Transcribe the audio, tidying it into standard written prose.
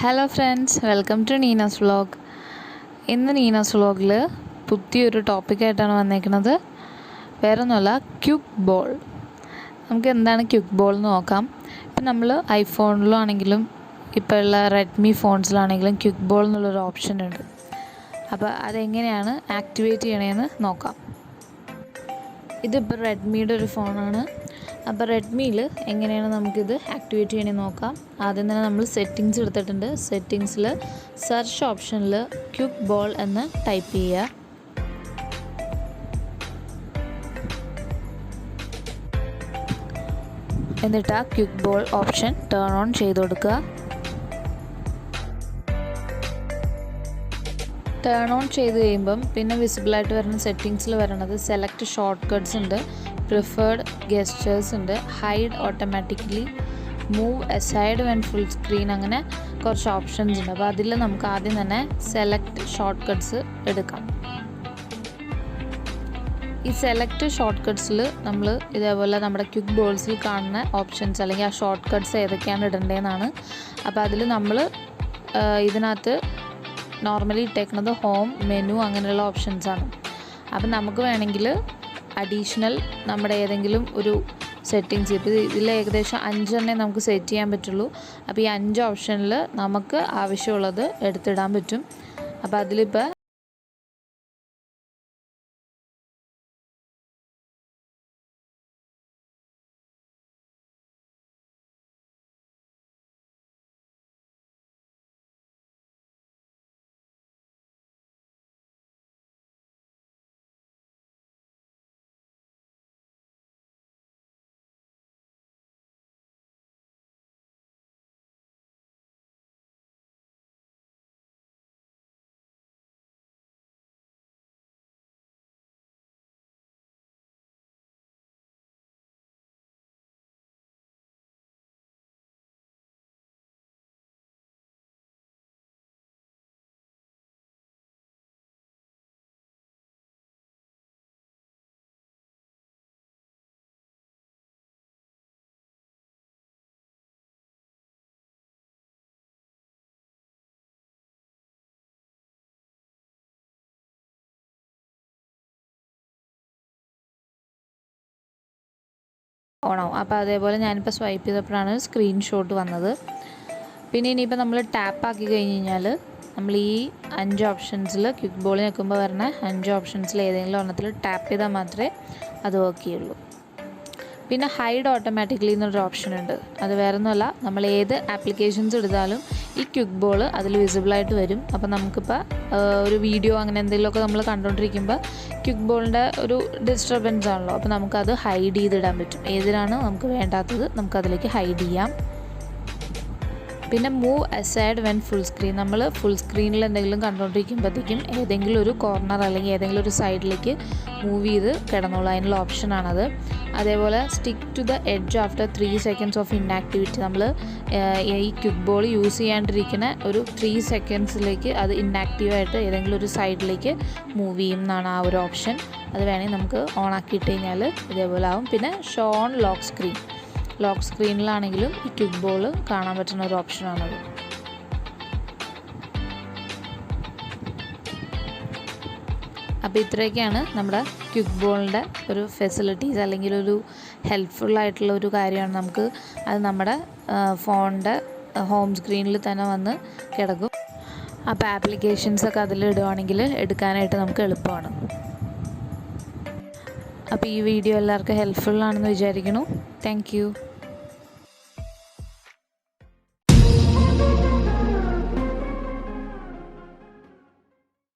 Hello friends, welcome to Neena's vlog. ഇന്ന് നീനാസ് വ്ളോഗിൽ പുതിയൊരു ടോപ്പിക്കായിട്ടാണ് വന്നേക്കുന്നത്. വേറൊന്നുമല്ല, ക്യുക്ക് ബോൾ. നമുക്ക് എന്താണ് ക്യുക്ക് ബോൾ എന്ന് നോക്കാം. ഇപ്പം നമ്മൾ ഐഫോണിലാണെങ്കിലും ഇപ്പോൾ ഉള്ള റെഡ്മി ഫോൺസിലാണെങ്കിലും ക്യുക്ക് ബോൾ എന്നുള്ളൊരു ഓപ്ഷൻ ഉണ്ട്. അപ്പോൾ അതെങ്ങനെയാണ് ആക്ടിവേറ്റ് ചെയ്യണതെന്ന് നോക്കാം. ഇതിപ്പോൾ റെഡ്മിയുടെ ഒരു ഫോണാണ്. അപ്പോൾ റെഡ്മിയിൽ എങ്ങനെയാണ് നമുക്കിത് ആക്ടിവേറ്റ് ചെയ്യണമെന്ന് നോക്കാം. ആദ്യം തന്നെ നമ്മൾ സെറ്റിങ്സ് എടുത്തിട്ടുണ്ട്. സെറ്റിങ്സിൽ സെർച്ച് ഓപ്ഷനിൽ ക്യുക്ക് ബോൾ എന്ന് ടൈപ്പ് ചെയ്യുക. എന്നിട്ട് ആ quick ball option turn on ചെയ്ത് കൊടുക്കുക. ടേൺ ഓൺ ചെയ്ത് കഴിയുമ്പം പിന്നെ വിസിബിളായിട്ട് വരുന്ന സെറ്റിങ്സിൽ വരണത് സെലക്ട് ഷോർട്ട് കട്ട്സ് ഉണ്ട്, പ്രിഫേർഡ് ഗെസ്റ്റേഴ്സ് ഉണ്ട്, hide automatically, move aside when full screen, അങ്ങനെ കുറച്ച് ഓപ്ഷൻസ് ഉണ്ട്. അപ്പോൾ അതിൽ നമുക്ക് ആദ്യം തന്നെ സെലക്ട് ഷോർട്ട് കട്ട്സ് എടുക്കാം. ഈ സെലക്ട് ഷോർട്ട് കട്ട്സിൽ നമ്മൾ ഇതേപോലെ നമ്മുടെ ക്യുക്ക് ബോൾസിൽ കാണുന്ന ഓപ്ഷൻസ് അല്ലെങ്കിൽ ആ ഷോർട്ട് കട്ട്സ് ഏതൊക്കെയാണ് ഇടേണ്ടതെന്നാണ്. അപ്പോൾ അതിൽ നമ്മൾ ഇതിനകത്ത് നോർമലി ഇട്ടേക്കുന്നത് ഹോം, മെനു അങ്ങനെയുള്ള ഓപ്ഷൻസാണ്. അപ്പം നമുക്ക് വേണമെങ്കിൽ അഡീഷണൽ നമ്മുടെ ഏതെങ്കിലും ഒരു സെറ്റിങ്സ്, ഇപ്പോൾ ഇതിൽ ഏകദേശം 5 തന്നെ നമുക്ക് സെറ്റ് ചെയ്യാൻ പറ്റുള്ളൂ. അപ്പോൾ ഈ 5 ഓപ്ഷനിൽ നമുക്ക് ആവശ്യമുള്ളത് എടുത്തിടാൻ പറ്റും. അപ്പോൾ അതിലിപ്പോൾ ഓണാവും. അപ്പോൾ അതേപോലെ ഞാനിപ്പോൾ സ്വൈപ്പ് ചെയ്തപ്പോഴാണ് സ്ക്രീൻഷോട്ട് വന്നത്. പിന്നെ ഇനിയിപ്പോൾ നമ്മൾ ടാപ്പാക്കി കഴിഞ്ഞ് കഴിഞ്ഞാൽ നമ്മൾ ഈ 5 ഓപ്ഷൻസിൽ ക്യുക്ക് ബോൾ നിൽക്കുമ്പോൾ വരുന്ന 5 ഓപ്ഷൻസിൽ ഏതെങ്കിലും ഒരെണ്ണത്തിൽ ടാപ്പ് ചെയ്താൽ മാത്രമേ അത് വർക്ക് ചെയ്യുള്ളൂ. പിന്നെ ഹൈഡ് ഓട്ടോമാറ്റിക്കലി എന്നൊരു ഓപ്ഷൻ ഉണ്ട്. അത് വേറെ ഒന്നുമല്ല, നമ്മൾ ഏത് ആപ്ലിക്കേഷൻസ് എടുത്താലും ഈ ക്യുക്ക് ബോൾ അതിൽ വിസിബിളായിട്ട് വരും. അപ്പോൾ നമുക്കിപ്പോൾ ഒരു വീഡിയോ അങ്ങനെ എന്തെങ്കിലുമൊക്കെ നമ്മൾ കണ്ടുകൊണ്ടിരിക്കുമ്പോൾ ക്യുക്ക് ബോളിൻ്റെ ഒരു ഡിസ്റ്റർബൻസ് ആണല്ലോ. അപ്പോൾ നമുക്കത് ഹൈഡ് ചെയ്തിടാൻ പറ്റും. ഏതിനാണ് നമുക്ക് വേണ്ടാത്തത് നമുക്കതിലേക്ക് ഹൈഡ് ചെയ്യാം. പിന്നെ move aside when full screen, നമ്മൾ ഫുൾ സ്ക്രീനിൽ എന്തെങ്കിലും കണ്ടുകൊണ്ടിരിക്കുമ്പോഴത്തേക്കും ഏതെങ്കിലും ഒരു കോർണർ അല്ലെങ്കിൽ ഏതെങ്കിലും ഒരു സൈഡിലേക്ക് മൂവ് ചെയ്ത് കിടന്നോളൂ, അതിനുള്ള ഓപ്ഷനാണത്. അതേപോലെ stick to the edge after 3 seconds of inactivity, നമ്മൾ ഈ ക്യുക്ക് ബോൾ യൂസ് ചെയ്യാണ്ടിരിക്കുന്ന ഒരു 3 secondsലേക്ക് അത് ഇൻആക്റ്റീവായിട്ട് ഏതെങ്കിലും ഒരു സൈഡിലേക്ക് മൂവ് ചെയ്യും എന്നാണ് ആ ഒരു ഓപ്ഷൻ. അത് വേണമെങ്കിൽ നമുക്ക് ഓൺ ആക്കിയിട്ട് കഴിഞ്ഞാൽ ഇതേപോലെ ആവും. പിന്നെ ഷോ ഓൺ ലോക്ക് സ്ക്രീനിലാണെങ്കിലും ഈ ക്യുക്ക് ബോൾ കാണാൻ പറ്റുന്ന ഒരു ഓപ്ഷനാണത്. അപ്പോൾ ഇത്രയൊക്കെയാണ് നമ്മുടെ ക്യുക്ക് ബോളിൻ്റെ ഒരു ഫെസിലിറ്റീസ്, അല്ലെങ്കിൽ ഒരു ഹെൽപ്ഫുള്ളായിട്ടുള്ള ഒരു കാര്യമാണ്. നമുക്ക് അത് നമ്മുടെ ഫോണിൻ്റെ ഹോം സ്ക്രീനിൽ തന്നെ വന്ന് കിടക്കും. അപ്പോൾ ആപ്ലിക്കേഷൻസൊക്കെ അതിലിടുകയാണെങ്കിൽ എടുക്കാനായിട്ട് നമുക്ക് എളുപ്പമാണ്. അപ്പോൾ ഈ വീഡിയോ എല്ലാവർക്കും ഹെൽപ്ഫുള്ളാണെന്ന് വിചാരിക്കുന്നു. Thank you.